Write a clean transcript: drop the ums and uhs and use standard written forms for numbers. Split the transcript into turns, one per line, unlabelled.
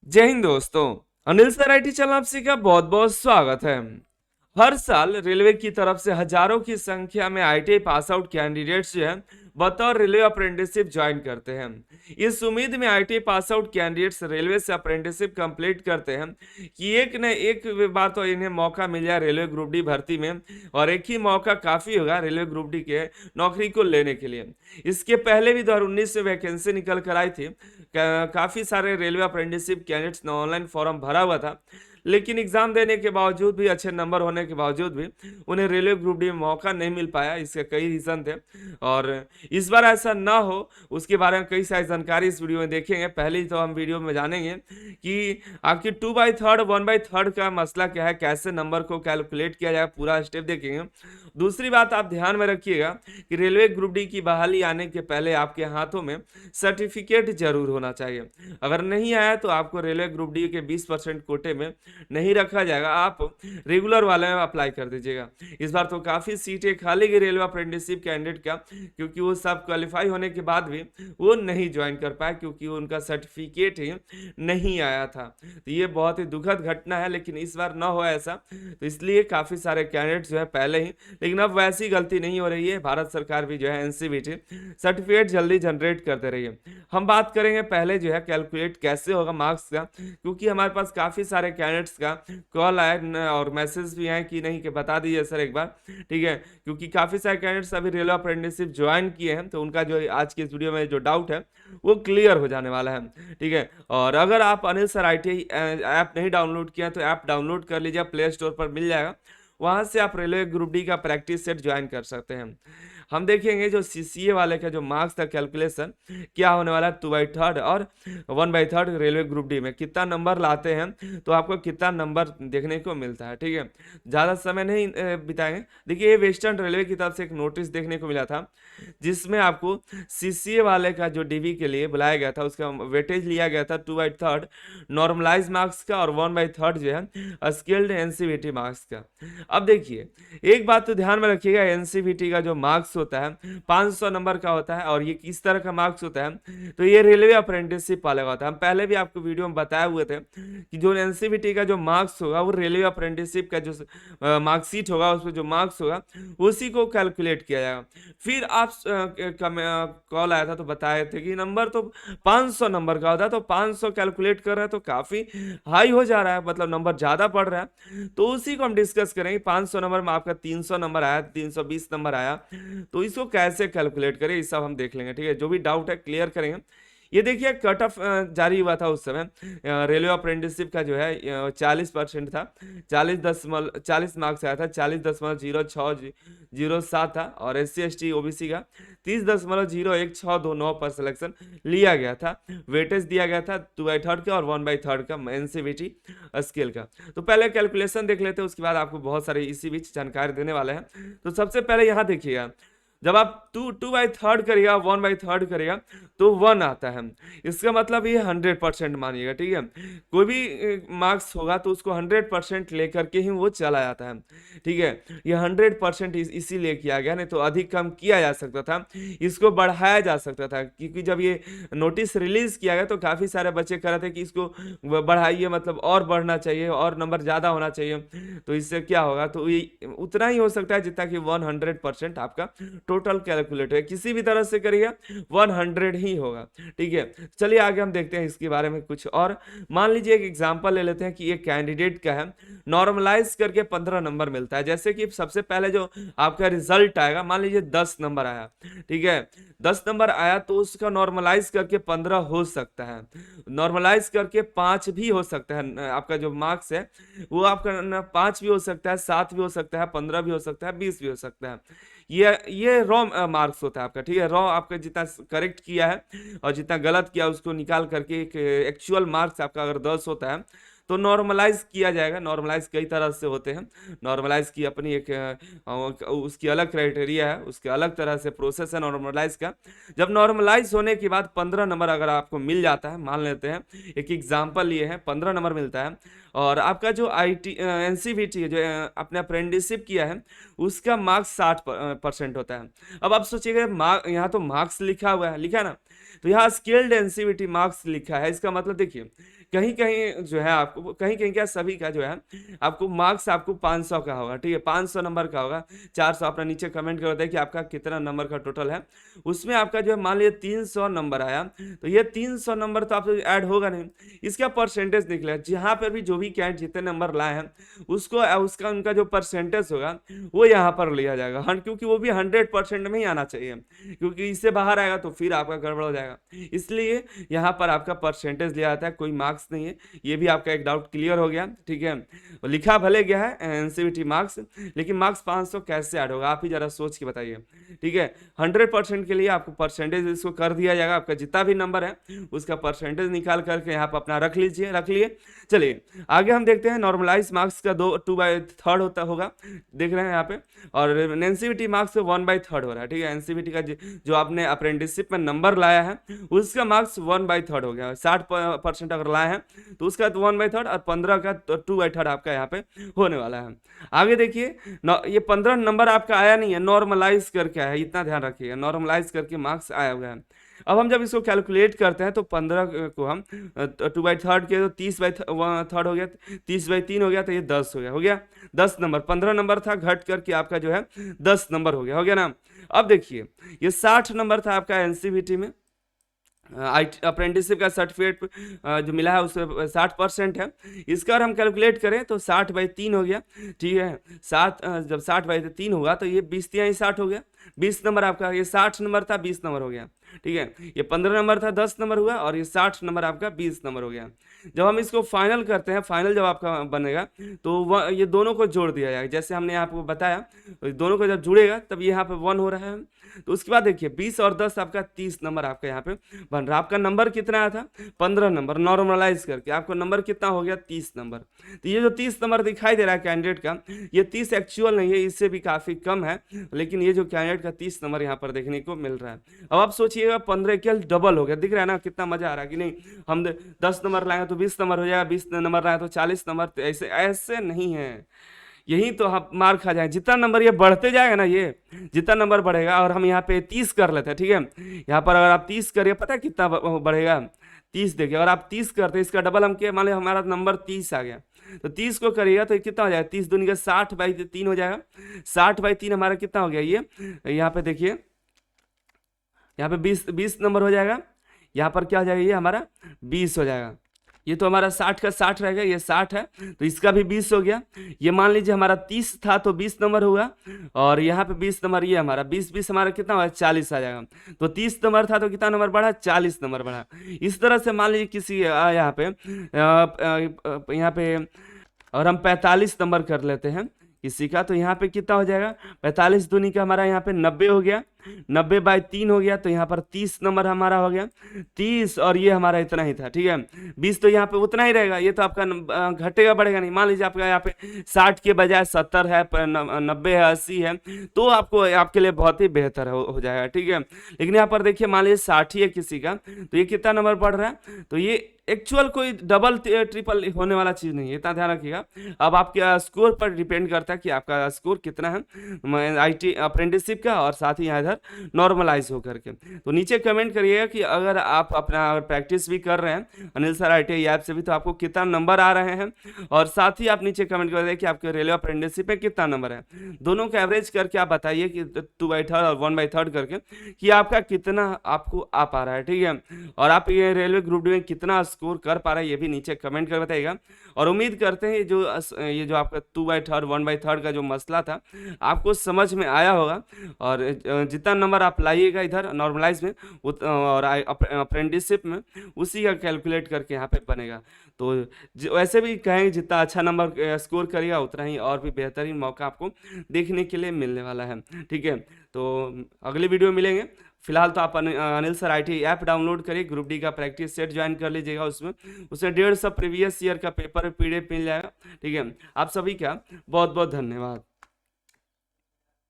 जय हिंद दोस्तों। Anil sir IT channel आपसे का बहुत बहुत स्वागत है। हर साल रेलवे की तरफ से हजारों की संख्या में आईटीआई पास आउट कैंडिडेट्स जो है बतौर रेलवे अप्रेंटिसशिप ज्वाइन करते हैं। इस उम्मीद में ITI pass out candidates railway से अप्रेंटिसशिप कंप्लीट करते हैं कि एक न एक बार तो इन्हें मौका मिल जाए रेलवे ग्रुप डी भर्ती में, और एक ही मौका काफी होगा रेलवे ग्रुप डी के नौकरी को लेने के लिए। इसके पहले भी 2019 में वैकेंसी निकल कर आई थी। काफी सारे रेलवे अप्रेंटिसशिप कैंडिडेट्स ने ऑनलाइन फॉर्म भरा हुआ था, लेकिन एग्जाम देने के बावजूद भी, अच्छे नंबर होने के बावजूद भी उन्हें रेलवे ग्रुप डी में मौका नहीं मिल पाया। इसके कई रीजन थे, और इस बार ऐसा ना हो उसके बारे में कई सारी जानकारी इस वीडियो में देखेंगे। पहले ही तो हम वीडियो में जानेंगे कि आखिर 2/3 1/3 का मसला क्या है, कैसे नंबर को कैलकुलेट किया जाए, पूरा स्टेप देखेंगे। दूसरी बात आप ध्यान में रखिएगा कि रेलवे ग्रुप डी की बहाली आने के पहले आपके हाथों में सर्टिफिकेट जरूर होना चाहिए। अगर नहीं आया तो आपको रेलवे ग्रुप डी के 20% कोटे में नहीं रखा जाएगा, आप रेगुलर वाले में अप्लाई कर दीजिएगा। इस बार तो काफी सीटें खाली गई रेलवे अप्रेंटिसशिप कैंडिडेट का, क्योंकि वो सब क्वालिफाई होने के बाद भी वो नहीं ज्वाइन कर पाए क्योंकि उनका सर्टिफिकेट ही नहीं आया था। तो ये बहुत ही दुखद घटना है, लेकिन इस बार ना हो ऐसा, तो इसलिए काफी सारे कैंडिडेट्स जो है पहले ही, लेकिन अब वैसी गलती नहीं हो रही है। भारत सरकार भी जो है एनसीवीटी सर्टिफिकेट जल्दी जनरेट करते रही है। हम बात करेंगे पहले जो है कैलकुलेट कैसे होगा मार्क्स का, क्योंकि हमारे पास काफी सारे कैंडिडेट्स का कॉल आया और मैसेज भी आए कि नहीं कि बता दीजिए सर एक बार, ठीक है। क्योंकि काफी सारे कैंडिडेट्स अभी रेलवे अप्रेंटिसशिप ज्वाइन किए हैं, तो उनका जो आज की इस वीडियो में जो डाउट है वो क्लियर हो जाने वाला है, ठीक है। और अगर आप अनिल सर आईटीआई ऐप नहीं डाउनलोड किया तो ऐप डाउनलोड कर लीजिए, प्ले स्टोर पर मिल जाएगा। वहां से आप रेलवे ग्रुप डी का प्रैक्टिस सेट ज्वाइन कर सकते हैं। हम देखेंगे जो सीसीए वाले का जो मार्क्स था कैलकुलेशन क्या होने वाला है, 2/3 और 1/3 रेलवे ग्रुप डी में कितना नंबर लाते हैं तो आपको कितना नंबर देखने को मिलता है, ठीक है। ज़्यादा समय नहीं बिताएंगे। देखिए, ये वेस्टर्न रेलवे की तरफ से एक नोटिस देखने को मिला था, जिसमें आपको सीसीए वाले का जो डीवी के लिए बुलाया गया था उसका वेटेज लिया गया था 2/3 नॉर्मलाइज मार्क्स का, और 1/3 जो है स्किल्ड एनसीवीटी मार्क्स का। अब देखिए, एक बात तो ध्यान में रखिएगा, एनसीवीटी का जो मार्क्स होता है 500 नंबर का होता है, और ये किस तरह का मार्क्स होता है तो ये रेलवे अप्रेंटिसशिप वाले का होता है। हम पहले भी आपको वीडियो में बताए हुए थे कि जो एनसीवीटी का जो मार्क्स होगा वो रेलवे अप्रेंटिसशिप का जो मार्कशीट होगा उसमें जो मार्क्स होगा उसी को कैलकुलेट किया जाएगा। फिर आप कॉल आया था तो बताए थे कि नंबर तो 500 नंबर का होता है, तो 500 कैलकुलेट कर रहे हैं तो काफी हाई हो जा रहा है, मतलब नंबर ज्यादा पड़ रहा है। तो उसी को हम डिस्कस करेंगे। 500 नंबर में आपका 300 नंबर आया, 320 नंबर आया, तो इसको कैसे कैलकुलेट करें, ये सब हम देख लेंगे, ठीक है। जो भी डाउट है क्लियर करेंगे। ये देखिए, कट ऑफ जारी हुआ था उस समय रेलवे अप्रेंटिसशिप का जो है 40% था, 40 मार्क्स आया था, 40.0607 था, और SC ST OBC का 30.0162 पर सिलेक्शन लिया गया था। वेटेज दिया गया था 2/3 का और 1/3 का एनसीवीटी स्केल का। तो पहले कैलकुलेशन देख लेते हैं, उसके बाद आपको बहुत सारे इसी बीच जानकारी देने वाले हैं। तो सबसे पहले यहाँ देखिएगा, जब आप 2/3 करिएगा, 1/3 करिएगा तो 1 आता है। इसका मतलब ये 100% मानिएगा, ठीक है। कोई भी मार्क्स होगा तो उसको 100% लेकर के ही वो चला जाता है, ठीक है। ये 100% इसीलिए किया गया, नहीं तो अधिक कम किया जा सकता था, इसको बढ़ाया जा सकता था। क्योंकि जब ये नोटिस रिलीज किया गया तो काफी सारे बच्चे कह रहे थे कि इसको बढ़ाइए, मतलब और बढ़ना चाहिए और नंबर ज्यादा होना चाहिए। तो इससे क्या होगा, तो ये उतना ही हो सकता है जितना कि 100% आपका टोटल कैलकुलेट है। किसी भी तरह से करिएगा 100 ही होगा, ठीक है। चलिए आगे हम देखते हैं इसके बारे में कुछ और। मान लीजिए एक एग्जांपल ले लेते हैं कि ये कैंडिडेट का है, नॉर्मलाइज करके 15 नंबर मिलता है। जैसे कि सबसे पहले जो आपका रिजल्ट आएगा, मान लीजिए 10 नंबर आया, ठीक है। 10 नंबर आया तो उसका नॉर्मलाइज करके 15 हो सकता है, नॉर्मलाइज करके 5 भी हो सकता है। आपका जो मार्क्स है वो आपका 5 भी हो सकता है, 7 भी हो सकता है, 15 भी हो सकता है, 20 भी हो सकता है। ये रॉ मार्क्स होता है आपका, ठीक है। रॉ आपका जितना करेक्ट किया है और जितना गलत किया उसको निकाल करके एक एक्चुअल मार्क्स आपका अगर 10 होता है तो नॉर्मलाइज किया जाएगा। नॉर्मलाइज कई तरह से होते हैं, नॉर्मलाइज की अपनी एक उसकी अलग क्राइटेरिया है, उसके अलग तरह से प्रोसेस है नॉर्मलाइज का। जब नॉर्मलाइज होने के बाद 15 नंबर अगर आपको मिल जाता है, मान लेते हैं एक एग्जाम्पल लिए है, 15 नंबर मिलता है, और आपका जो IT एनसीवीटी जो अपने अप्रेंटिसशिप किया है उसका मार्क्स 60% होता है। अब आप सोचिएगा, यहाँ तो मार्क्स लिखा हुआ है, लिखा है ना, तो यहाँ स्किल्ड एनसीवीटी मार्क्स लिखा है। इसका मतलब देखिए कहीं कहीं जो है आपको, कहीं कहीं क्या सभी का जो है आपको मार्क्स आपको 500 का होगा, ठीक है, 500 नंबर का होगा। 400 अपना नीचे कमेंट कर देता है कि आपका कितना नंबर का टोटल है। उसमें आपका जो है मान लीजिए 300 नंबर आया, तो ये 300 नंबर तो आपसे ऐड होगा नहीं, इसका परसेंटेज निकलेगा। जहां पर भी जो भी कैंडिडेट जितने नंबर लाए हैं उसको उसका उनका जो परसेंटेज होगा वो यहाँ पर लिया जाएगा। क्योंकि वो भी 100% में ही आना चाहिए, क्योंकि इससे बाहर आएगा तो फिर आपका गड़बड़ हो जाएगा। इसलिए यहाँ पर आपका परसेंटेज लिया जाता है, कोई मार्क्स नहीं है। ये भी आपका एक डाउट क्लियर हो गया, ठीक है। लिखा भले गया है एनसीवीटी मार्क्स, लेकिन मार्क्स 500 कैसे ऐड होगा, आप ही जरा सोच के बताइए, ठीक है। 100% के लिए आपको परसेंटेज इसको कर दिया जाएगा, आपका जितना भी नंबर है उसका परसेंटेज निकाल करके यहाँ पर अपना रख लीजिए, रख लिए। चलिए आगे हम देखते हैं नॉर्मलाइज मार्क्स का 2/3 होता होगा, देख रहे हैं यहाँ पे। और एनसीवीटी मार्क्स 1/3 हो रहा है, ठीक है। एनसीवीटी का जो आपने अप्रेंटिसशिप में नंबर लाया है उसका मार्क्स 1/3 हो गया। 60% अगर लाए हैं तो उसका 1/3 और 15 का 2/3 आपका यहाँ पे होने वाला है। आगे देखिए, ये 15 नंबर आपका आया नहीं है, नॉर्मलाइज करके आया है, इतना ध्यान रखिएगा, नॉर्मलाइज करके मार्क्स आया हुआ है। अब हम जब इसको कैलकुलेट करते हैं तो 15 को हम 2/3 किए तो 30/3 हो गया, 30/3 हो गया, तो ये 10 हो गया 10 नंबर। 15 नंबर था, घट करके आपका जो है 10 नंबर हो गया ना। अब देखिए, ये 60 नंबर था आपका एनसीवीटी में, अप्रेंटिसशिप का सर्टिफिकेट जो मिला है उसमें 60% है। इसका अगर हम कैलकुलेट करें तो 60/3 हो गया, ठीक है। जब 60/3 होगा तो ये 20×3 60 हो गया, 20 नंबर आपका। ये 60 नंबर था, 20 नंबर हो गया, ठीक है। ये 15 नंबर था, 10 नंबर हुआ, और ये 60 नंबर आपका 20 नंबर हो गया। जब हम इसको फाइनल करते हैं, फाइनल जब आपका बनेगा तो ये दोनों को जोड़ दिया जाएगा, जैसे हमने आपको बताया। दोनों को जब जुड़ेगा तब यहाँ पे 1 हो रहा है। तो उसके बाद देखिए 20 और 10 आपका 30 नंबर आपका यहाँ पे बन रहा है। आपका नंबर कितना आया था, 15 नंबर, नॉर्मलाइज करके आपको नंबर कितना हो गया, 30 नंबर। तो ये जो 30 नंबर दिखाई दे रहा है कैंडिडेट का, ये 30 एक्चुअल नहीं है, इससे भी काफी कम है, लेकिन ये जो कैंडिडेट का 30 नंबर यहाँ पर देखने को मिल रहा है। अब आप सोचिएगा 15 के डबल हो गया, दिख रहा है ना कितना मजा आ रहा है कि नहीं। हम 10 नंबर लाएंगे तो 20 नंबर हो जाएगा, 20 नंबर लाए तो 40 नंबर, तो ऐसे ऐसे नहीं है। यही तो हम मार खा जाए, जितना नंबर ये बढ़ते जाएगा ना, ये जितना नंबर बढ़ेगा। और हम यहाँ पे 30 कर लेते हैं, ठीक है। यहाँ पर अगर आप 30 करिए, पता है कितना बढ़ेगा, 30 देखिए। अगर आप 30 करते इसका डबल हम क्या, मान लीजिए हमारा नंबर 30 आ गया, तो 30 को करिएगा तो कितना हो जाएगा, 30 दूनी का 60/3 हो जाएगा। 60/3 हमारा कितना हो गया, ये यहाँ पे देखिए, यहाँ पे 20 नंबर हो जाएगा। यहाँ पर क्या हो जाएगा, ये हमारा 20 हो जाएगा। ये तो हमारा 60 का 60 रहेगा, ये 60 है तो इसका भी 20 हो गया। ये मान लीजिए हमारा 30 था तो 20 नंबर हुआ, और यहाँ पे 20 नंबर, ये हमारा 20 हमारा कितना हुआ, 40 आ जाएगा। तो 30 नंबर था तो कितना नंबर बढ़ा, 40 नंबर बढ़ा। इस तरह से मान लीजिए किसी यहाँ पे और हम 45 नंबर कर लेते हैं किसी का, तो यहाँ पे कितना हो जाएगा, 45 दूनी का हमारा यहाँ पे 90 हो गया, 90/3 हो गया, तो यहाँ पर 30 नंबर हमारा हो गया, 30। और ये हमारा इतना ही था, ठीक है। 20 तो यहाँ पे उतना ही रहेगा, ये तो आपका घटेगा बढ़ेगा नहीं। मान लीजिए आपका यहाँ पे 60 के बजाय 70 है, 90 है, 80 है, तो आपको आपके लिए बहुत ही बेहतर हो जाएगा, ठीक है। लेकिन यहाँ पर देखिए मान लीजिए 60 ही है किसी का, तो ये कितना नंबर बढ़ रहा है, तो ये एक्चुअल कोई डबल ट्रिपल होने वाला चीज नहीं है, इतना ध्यान रखिएगा। अब आपके स्कोर पर डिपेंड करता है कि आपका स्कोर कितना है आईटी अप्रेंटिसशिप का, और साथ ही यहाँ इधर नॉर्मलाइज हो करके। तो नीचे कमेंट करिएगा कि अगर आप अपना प्रैक्टिस भी कर रहे हैं अनिल सर आईटीआई ऐप से भी, तो आपको कितना नंबर आ रहे हैं। और साथ ही आप नीचे कमेंट कर दें कि आपके रेलवे अप्रेंटिसशिप में कितना नंबर है। दोनों का एवरेज करके आप बताइए कि 2/3 और 1/3 करके कि आपका कितना आपको आ पा रहा है, ठीक है। और आप ये रेलवे ग्रुप डी में कितना स्कोर कर पा रहा है ये भी नीचे कमेंट कर बताइएगा। और उम्मीद करते हैं ये जो आपका 2/3 1/3 का जो मसला था आपको समझ में आया होगा। और जितना नंबर आप लाइएगा इधर नॉर्मलाइज में और अप्रेंटिसशिप में, उसी का कैलकुलेट करके यहाँ पे बनेगा। तो वैसे भी कहेंगे जितना अच्छा नंबर स्कोर करिएगा उतना ही और भी बेहतरीन मौका आपको देखने के लिए मिलने वाला है, ठीक है। तो अगली वीडियो मिलेंगे। फिलहाल तो आप Anil sir IT app download करिए, ग्रुप डी का प्रैक्टिस सेट ज्वाइन कर लीजिएगा। उसमें 150 प्रीवियस ईयर का पेपर PDF मिल जाएगा, ठीक है। आप सभी का बहुत बहुत धन्यवाद।